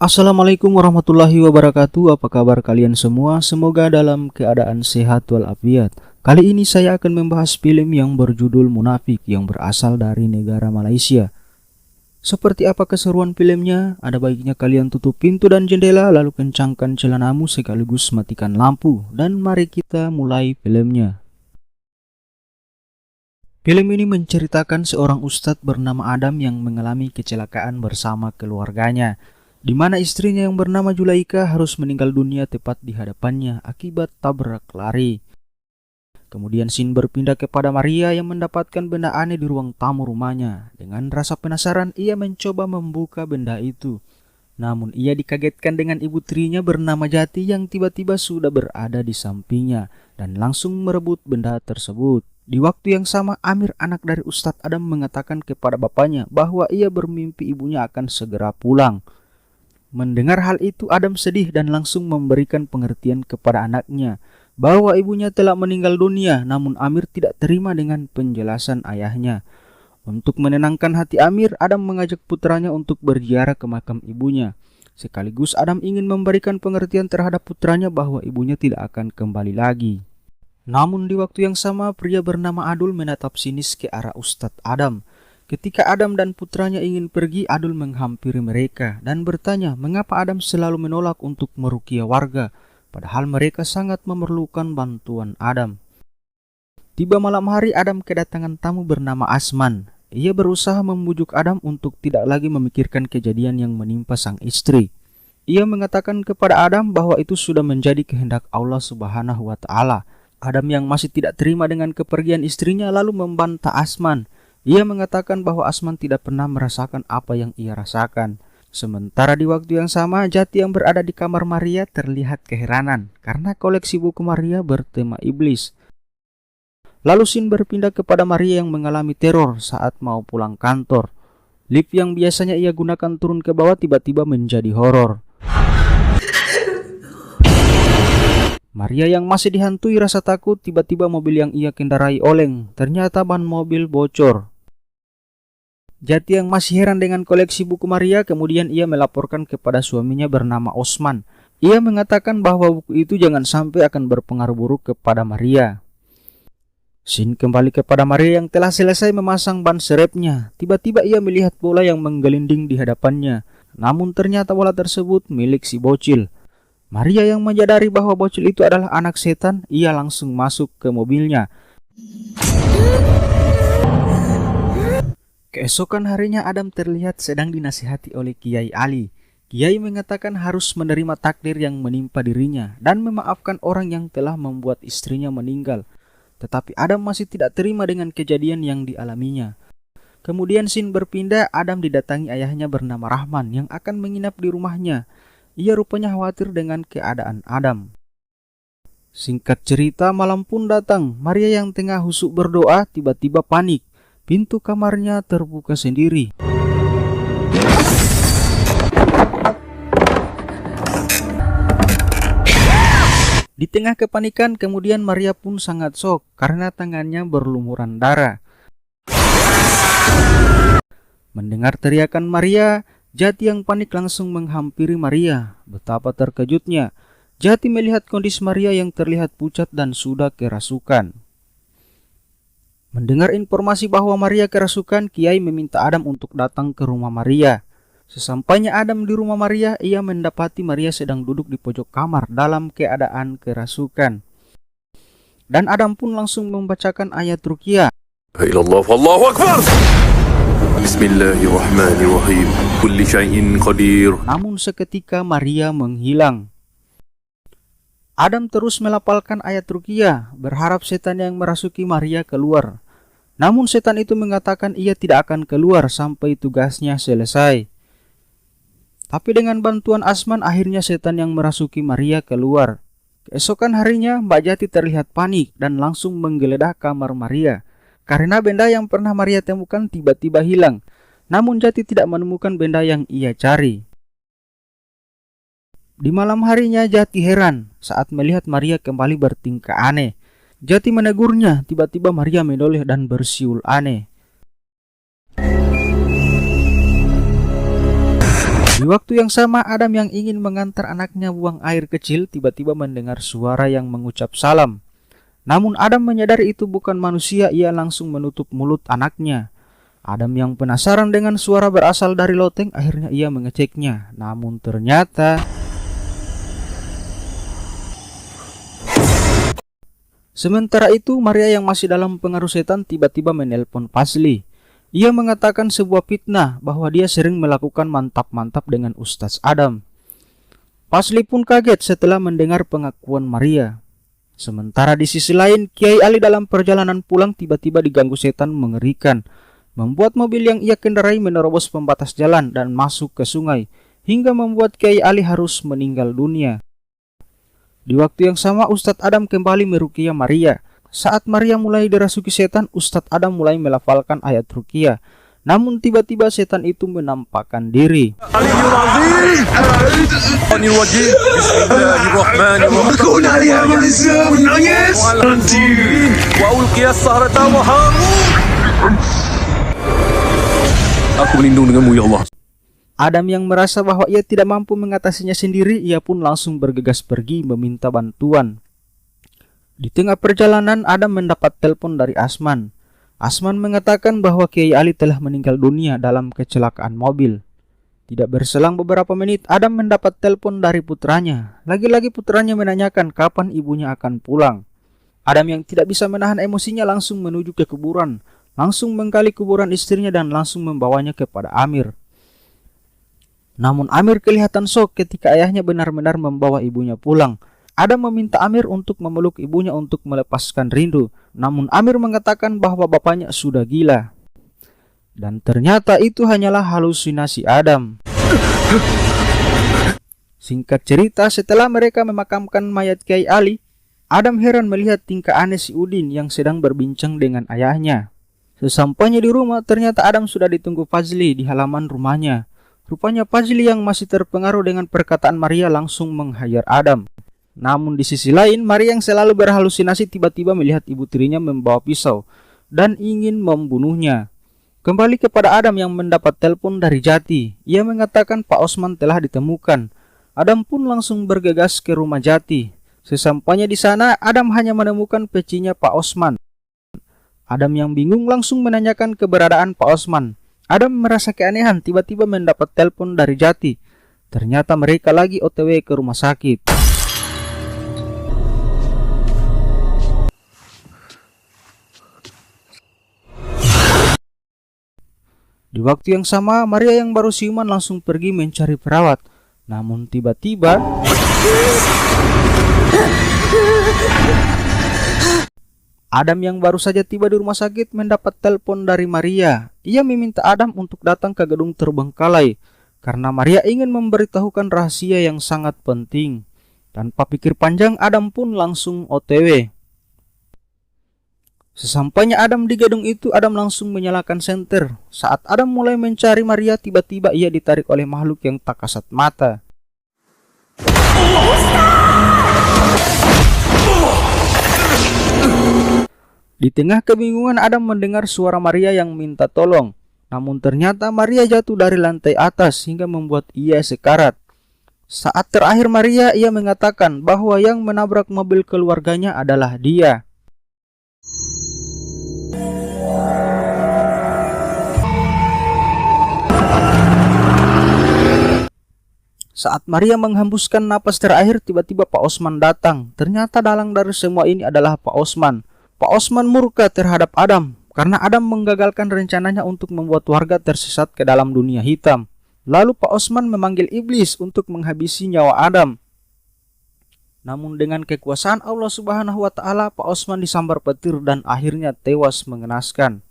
Assalamualaikum warahmatullahi wabarakatuh. Apa kabar kalian semua? Semoga dalam keadaan sehat walafiat. Kali ini saya akan membahas film yang berjudul Munafik yang berasal dari negara Malaysia. Seperti apa keseruan filmnya? Ada baiknya kalian tutup pintu dan jendela, lalu kencangkan celanamu sekaligus matikan lampu. Dan mari kita mulai filmnya. Film ini menceritakan seorang ustadz bernama Adam yang mengalami kecelakaan bersama keluarganya, di mana istrinya yang bernama Julaika harus meninggal dunia tepat di hadapannya akibat tabrak lari. Kemudian scene berpindah kepada Maria yang mendapatkan benda aneh di ruang tamu rumahnya. Dengan rasa penasaran, ia mencoba membuka benda itu. Namun ia dikagetkan dengan ibu tirinya bernama Jati yang tiba-tiba sudah berada di sampingnya dan langsung merebut benda tersebut. Di waktu yang sama, Amir, anak dari Ustadz Adam, mengatakan kepada bapaknya bahwa ia bermimpi ibunya akan segera pulang. Mendengar hal itu, Adam sedih dan langsung memberikan pengertian kepada anaknya bahwa ibunya telah meninggal dunia. Namun Amir tidak terima dengan penjelasan ayahnya. Untuk menenangkan hati Amir, Adam mengajak putranya untuk berziarah ke makam ibunya. Sekaligus Adam ingin memberikan pengertian terhadap putranya bahwa ibunya tidak akan kembali lagi. Namun di waktu yang sama, pria bernama Adul menatap sinis ke arah Ustadz Adam. Ketika Adam dan putranya ingin pergi, Adul menghampiri mereka dan bertanya mengapa Adam selalu menolak untuk meruqyah warga, padahal mereka sangat memerlukan bantuan Adam. Tiba malam hari, Adam kedatangan tamu bernama Asman. Ia berusaha membujuk Adam untuk tidak lagi memikirkan kejadian yang menimpa sang istri. Ia mengatakan kepada Adam bahwa itu sudah menjadi kehendak Allah Subhanahu wa Ta'ala. Adam yang masih tidak terima dengan kepergian istrinya lalu membantah Asman. Ia mengatakan bahwa Asman tidak pernah merasakan apa yang ia rasakan. Sementara di waktu yang sama, Jati yang berada di kamar Maria terlihat keheranan karena koleksi buku Maria bertema iblis. Lalu scene berpindah kepada Maria yang mengalami teror saat mau pulang kantor. Lift yang biasanya ia gunakan turun ke bawah tiba-tiba menjadi horor. Maria yang masih dihantui rasa takut, tiba-tiba mobil yang ia kendarai oleng. Ternyata ban mobil bocor. Jati yang masih heran dengan koleksi buku Maria, kemudian ia melaporkan kepada suaminya bernama Osman. Ia mengatakan bahwa buku itu jangan sampai akan berpengaruh buruk kepada Maria. Scene kembali kepada Maria yang telah selesai memasang ban serepnya. Tiba-tiba ia melihat bola yang menggelinding di hadapannya. Namun ternyata bola tersebut milik si bocil. Maria yang menyadari bahwa bocil itu adalah anak setan, ia langsung masuk ke mobilnya. Keesokan harinya, Adam terlihat sedang dinasihati oleh Kiai Ali. Kiai mengatakan harus menerima takdir yang menimpa dirinya dan memaafkan orang yang telah membuat istrinya meninggal. Tetapi Adam masih tidak terima dengan kejadian yang dialaminya. Kemudian scene berpindah, Adam didatangi ayahnya bernama Rahman yang akan menginap di rumahnya. Ia rupanya khawatir dengan keadaan Adam. Singkat cerita, malam pun datang. Maria yang tengah husyuk berdoa tiba-tiba panik. Pintu kamarnya terbuka sendiri. Di tengah kepanikan, kemudian Maria pun sangat shock karena tangannya berlumuran darah. Mendengar teriakan Maria, Jati yang panik langsung menghampiri Maria. Betapa terkejutnya. Jati melihat kondisi Maria yang terlihat pucat dan sudah kerasukan. Mendengar informasi bahwa Maria kerasukan, Kiai meminta Adam untuk datang ke rumah Maria. Sesampainya Adam di rumah Maria, ia mendapati Maria sedang duduk di pojok kamar dalam keadaan kerasukan. Dan Adam pun langsung membacakan ayat ruqyah. Allahu Akbar. Bismillahirrahmanirrahim. Kulli syai'in qadir. Namun seketika Maria menghilang. Adam terus melafalkan ayat ruqyah, berharap setan yang merasuki Maria keluar. Namun setan itu mengatakan ia tidak akan keluar sampai tugasnya selesai. Tapi dengan bantuan Asman, akhirnya setan yang merasuki Maria keluar. Keesokan harinya, Mbak Jati terlihat panik dan langsung menggeledah kamar Maria. Karena benda yang pernah Maria temukan tiba-tiba hilang. Namun Jati tidak menemukan benda yang ia cari. Di malam harinya, Jati heran saat melihat Maria kembali bertingkah aneh. Jati menegurnya, tiba-tiba Maria menoleh dan bersiul aneh. Di waktu yang sama, Adam yang ingin mengantar anaknya buang air kecil tiba-tiba mendengar suara yang mengucap salam. Namun Adam menyadari itu bukan manusia, ia langsung menutup mulut anaknya. Adam yang penasaran dengan suara berasal dari loteng, akhirnya ia mengeceknya. Namun ternyata sementara itu Maria yang masih dalam pengaruh setan tiba-tiba menelpon Pazli. Ia mengatakan sebuah fitnah bahwa dia sering melakukan mantap-mantap dengan Ustaz Adam. Pazli pun kaget setelah mendengar pengakuan Maria. Sementara di sisi lain, Kiai Ali dalam perjalanan pulang tiba-tiba diganggu setan mengerikan, membuat mobil yang ia kendarai menerobos pembatas jalan dan masuk ke sungai, hingga membuat Kiai Ali harus meninggal dunia. Di waktu yang sama, Ustadz Adam kembali meruqyah Maria. Saat Maria mulai dirasuki setan, Ustadz Adam mulai melafalkan ayat ruqyah. Namun tiba-tiba setan itu menampakkan diri. Aku berlindung denganmu ya Allah. Adam yang merasa bahwa ia tidak mampu mengatasinya sendiri, ia pun langsung bergegas pergi meminta bantuan. Di tengah perjalanan, Adam mendapat telepon dari Asman. Asman mengatakan bahwa Kiai Ali telah meninggal dunia dalam kecelakaan mobil. Tidak berselang beberapa menit, Adam mendapat telepon dari putranya. Lagi-lagi putranya menanyakan kapan ibunya akan pulang. Adam yang tidak bisa menahan emosinya langsung menuju ke kuburan, langsung menggali kuburan istrinya dan langsung membawanya kepada Amir. Namun Amir kelihatan shock ketika ayahnya benar-benar membawa ibunya pulang. Adam meminta Amir untuk memeluk ibunya untuk melepaskan rindu. Namun Amir mengatakan bahwa bapaknya sudah gila. Dan ternyata itu hanyalah halusinasi Adam. Singkat cerita, setelah mereka memakamkan mayat Kiai Ali, Adam heran melihat tingkah aneh si Udin yang sedang berbincang dengan ayahnya. Sesampainya di rumah, ternyata Adam sudah ditunggu Pazli di halaman rumahnya. Rupanya Pazli yang masih terpengaruh dengan perkataan Maria langsung meng-hire Adam. Namun di sisi lain, Maria yang selalu berhalusinasi tiba-tiba melihat ibu tirinya membawa pisau dan ingin membunuhnya. Kembali kepada Adam yang mendapat telepon dari Jati. Ia mengatakan Pak Osman telah ditemukan. Adam pun langsung bergegas ke rumah Jati. Sesampainya di sana, Adam hanya menemukan pecinya Pak Osman. Adam yang bingung langsung menanyakan keberadaan Pak Osman. Adam merasa keanehan tiba-tiba mendapat telepon dari Jati. Ternyata mereka lagi OTW ke rumah sakit. Di waktu yang sama, Maria yang baru siuman langsung pergi mencari perawat. Namun tiba-tiba Adam yang baru saja tiba di rumah sakit mendapat telepon dari Maria. Ia meminta Adam untuk datang ke gedung terbengkalai karena Maria ingin memberitahukan rahasia yang sangat penting. Tanpa pikir panjang, Adam pun langsung OTW. Sesampainya Adam di gedung itu, Adam langsung menyalakan senter. Saat Adam mulai mencari Maria, tiba-tiba ia ditarik oleh makhluk yang tak kasat mata. Di tengah kebingungan, Adam mendengar suara Maria yang minta tolong. Namun ternyata Maria jatuh dari lantai atas hingga membuat ia sekarat. Saat terakhir Maria, ia mengatakan bahwa yang menabrak mobil keluarganya adalah dia. Saat Maria menghembuskan napas terakhir, tiba-tiba Pak Osman datang. Ternyata dalang dari semua ini adalah Pak Osman. Pak Osman murka terhadap Adam karena Adam menggagalkan rencananya untuk membuat warga tersesat ke dalam dunia hitam. Lalu Pak Osman memanggil iblis untuk menghabisi nyawa Adam. Namun dengan kekuasaan Allah Subhanahu wa Ta'ala, Pak Osman disambar petir dan akhirnya tewas mengenaskan.